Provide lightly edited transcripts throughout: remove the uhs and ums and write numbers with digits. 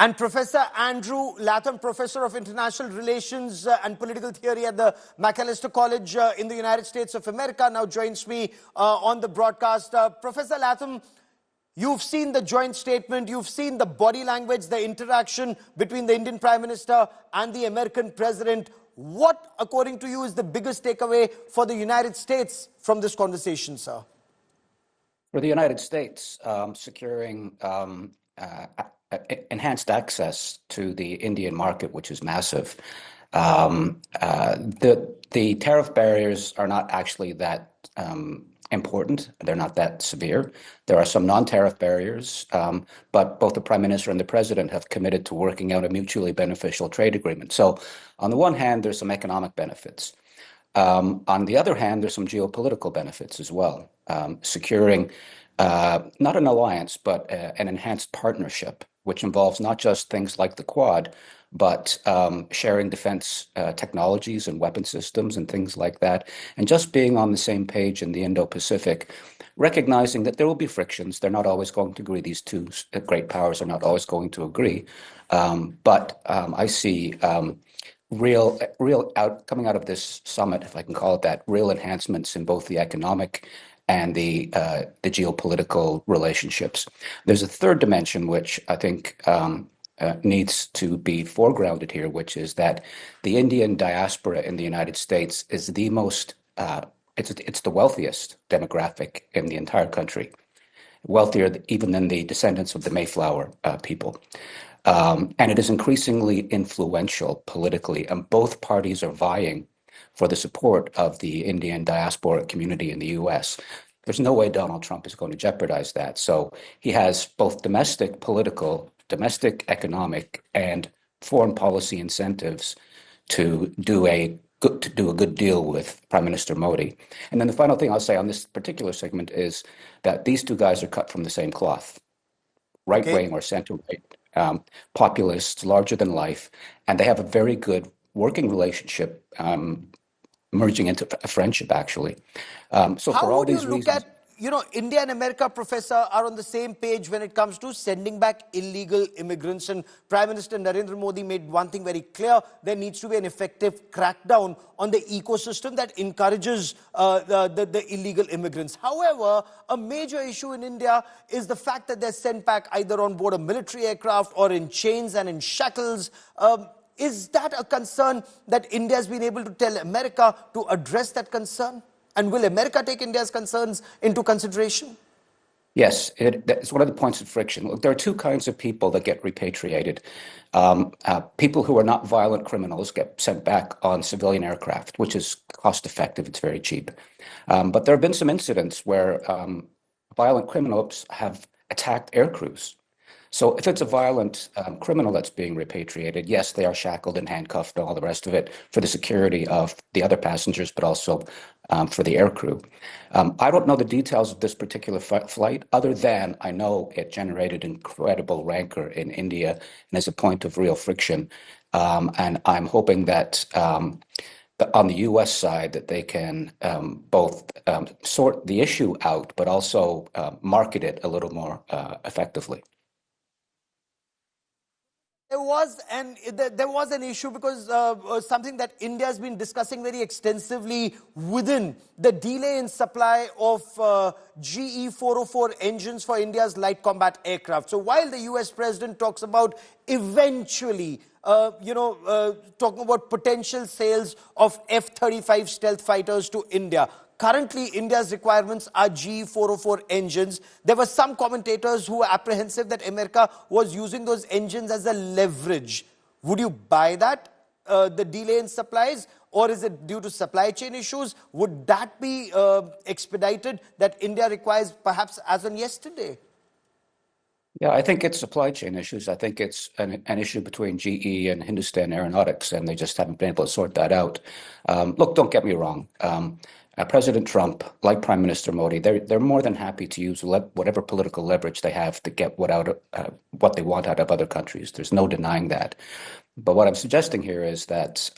And Professor Andrew Latham, Professor of International Relations and Political Theory at the Macalester College in the United States of America, now joins me on the broadcast. Professor Latham, you've seen the joint statement, you've seen the body language, the interaction between the Indian Prime Minister and the American President. What, according to you, is the biggest takeaway for the United States from this conversation, sir? For the United States, securing enhanced access to the Indian market, which is massive. The tariff barriers are not actually that important. They're not that severe. There are some non-tariff barriers, but both the Prime Minister and the President have committed to working out a mutually beneficial trade agreement. So on the one hand, there's some economic benefits. On the other hand, there's some geopolitical benefits as well. Securing not an alliance, but an enhanced partnership, which involves not just things like the Quad, but sharing defense technologies and weapon systems and things like that, and just being on the same page in the Indo-Pacific, recognizing that there will be frictions. They're not always going to agree. These two great powers are not always going to agree. But I see coming out of this summit, if I can call it that, real enhancements in both the economic and the geopolitical relationships. There's a third dimension which I think needs to be foregrounded here, which is that the Indian diaspora in the United States is the most, it's the wealthiest demographic in the entire country, wealthier even than the descendants of the Mayflower people. And it is increasingly influential politically, and both parties are vying for the support of the Indian diaspora community in the U.S. There's no way Donald Trump is going to jeopardize that. So he has both domestic political, domestic economic, and foreign policy incentives to do a good deal with Prime Minister Modi. And then the final thing I'll say on this particular segment is that these two guys are cut from the same cloth, right-wing or center-right, populists, larger than life, and they have a very good working relationship, merging into a friendship, actually. So for all these reasons, India and America, Professor, are on the same page when it comes to sending back illegal immigrants. And Prime Minister Narendra Modi made one thing very clear: there needs to be an effective crackdown on the ecosystem that encourages the illegal immigrants. However, a major issue in India is the fact that they're sent back either on board a military aircraft or in chains and in shackles. Is that a concern that India has been able to tell America to address that concern? And will America take India's concerns into consideration? Yes, it's one of the points of friction. Look, there are two kinds of people that get repatriated. People who are not violent criminals get sent back on civilian aircraft, which is cost effective. It's very cheap. But there have been some incidents where violent criminals have attacked air crews. So if it's a violent criminal that's being repatriated, yes, they are shackled and handcuffed and all the rest of it for the security of the other passengers, but also for the air crew. I don't know the details of this particular flight, other than I know it generated incredible rancor in India and is a point of real friction. And I'm hoping that on the U.S. side, that they can both sort the issue out, but also market it a little more effectively. There was an issue because something that India has been discussing very extensively within the delay in supply of GE 404 engines for India's light combat aircraft. So while the US president talks about eventually, talking about potential sales of F-35 stealth fighters to India, currently, India's requirements are GE 404 engines. There were some commentators who were apprehensive that America was using those engines as a leverage. Would you buy that, the delay in supplies, or is it due to supply chain issues? Would that be expedited, that India requires perhaps as on yesterday? Yeah, I think it's supply chain issues. I think it's an issue between GE and Hindustan Aeronautics, and they just haven't been able to sort that out. Look, don't get me wrong. President Trump, like Prime Minister Modi, they're more than happy to use whatever political leverage they have to get what they want out of other countries. There's no denying that. But what I'm suggesting here is that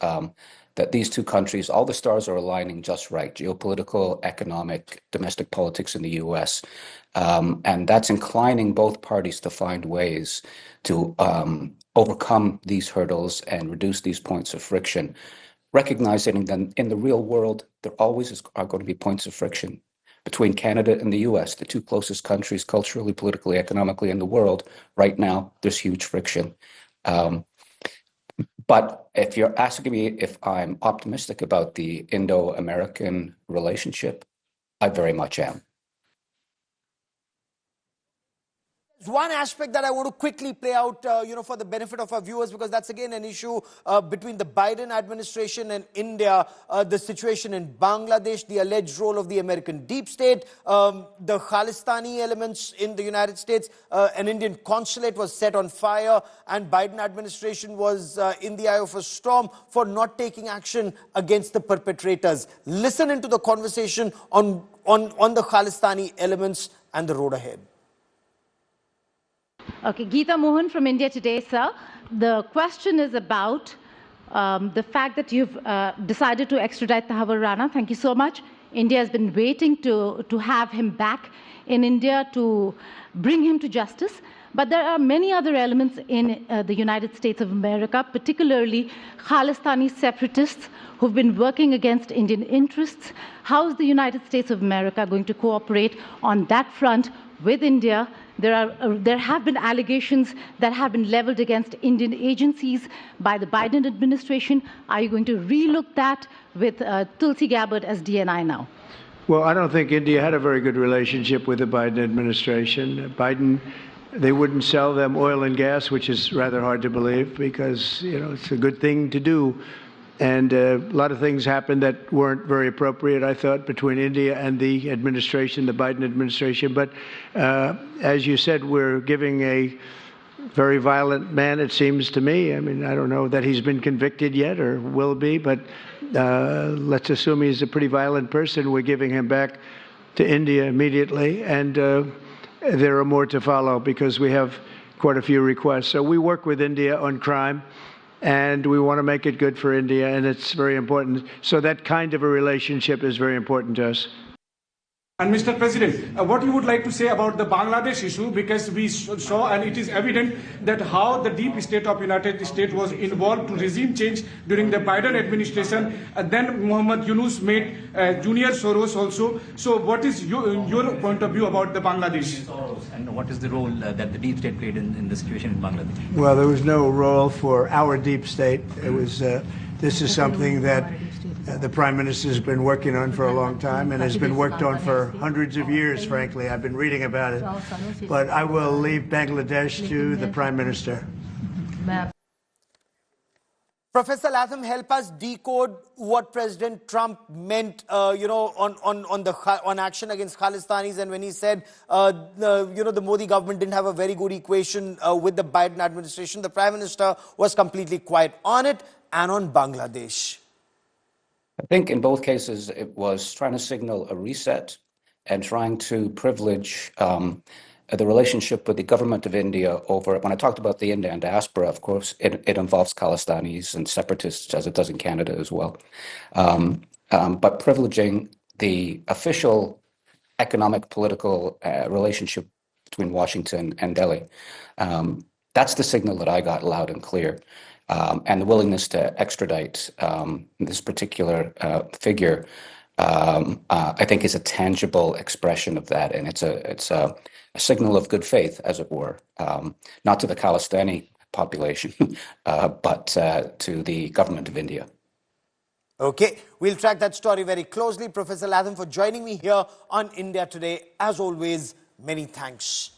that these two countries, all the stars are aligning just right, geopolitical, economic, domestic politics in the US. And that's inclining both parties to find ways to overcome these hurdles and reduce these points of friction, recognizing that in the real world, there always are going to be points of friction between Canada and the US, the two closest countries culturally, politically, economically in the world. Right now, there's huge friction. But if you're asking me if I'm optimistic about the Indo-American relationship, I very much am. One aspect that I want to quickly play out, for the benefit of our viewers, because that's again an issue between the Biden administration and India, the situation in Bangladesh, the alleged role of the American deep state, the Khalistani elements in the United States, an Indian consulate was set on fire, and Biden administration was in the eye of a storm for not taking action against the perpetrators. Listen into the conversation on the Khalistani elements and the road ahead. Okay, Geeta Mohan from India Today, sir. The question is about the fact that you've decided to extradite Tahawar Rana. Thank you so much. India has been waiting to have him back in India to bring him to justice. But there are many other elements in the United States of America, particularly Khalistani separatists who've been working against Indian interests. How is the United States of America going to cooperate on that front with India? There have been allegations that have been leveled against Indian agencies by the Biden administration. Are you going to relook that with Tulsi Gabbard as DNI now? Well, I don't think India had a very good relationship with the Biden administration. They wouldn't sell them oil and gas, which is rather hard to believe because, it's a good thing to do. And a lot of things happened that weren't very appropriate, I thought, between India and the administration, the Biden administration. But as you said, we're giving a very violent man, it seems to me. I mean, I don't know that he's been convicted yet or will be, but let's assume he's a pretty violent person. We're giving him back to India immediately. And there are more to follow because we have quite a few requests. So we work with India on crime. And we want to make it good for India, and it's very important. So that kind of a relationship is very important to us. And Mr. President, what you would like to say about the Bangladesh issue, because we saw and it is evident that how the deep state of United States was involved to regime change during the Biden administration. And then Muhammad Yunus made Junior Soros also. So what is your point of view about the Bangladesh? And what is the role that the deep state played in the situation in Bangladesh? Well, there was no role for our deep state. It was. This is something that the Prime Minister has been working on for a long time and has been worked on for hundreds of years, frankly. I've been reading about it. But I will leave Bangladesh to the Prime Minister. Professor Latham, help us decode what President Trump meant, on action against Khalistanis, and when he said, the Modi government didn't have a very good equation with the Biden administration. The Prime Minister was completely quiet on it and on Bangladesh. I think in both cases, it was trying to signal a reset and trying to privilege the relationship with the government of India over, when I talked about the Indian diaspora, of course, it involves Khalistanis and separatists, as it does in Canada as well. But privileging the official economic, political relationship between Washington and Delhi. That's the signal that I got loud and clear. And the willingness to extradite this particular figure, I think, is a tangible expression of that, and it's a signal of good faith, as it were, not to the Khalistani population, but to the government of India. Okay, we'll track that story very closely. Professor Latham, for joining me here on India Today. As always, many thanks.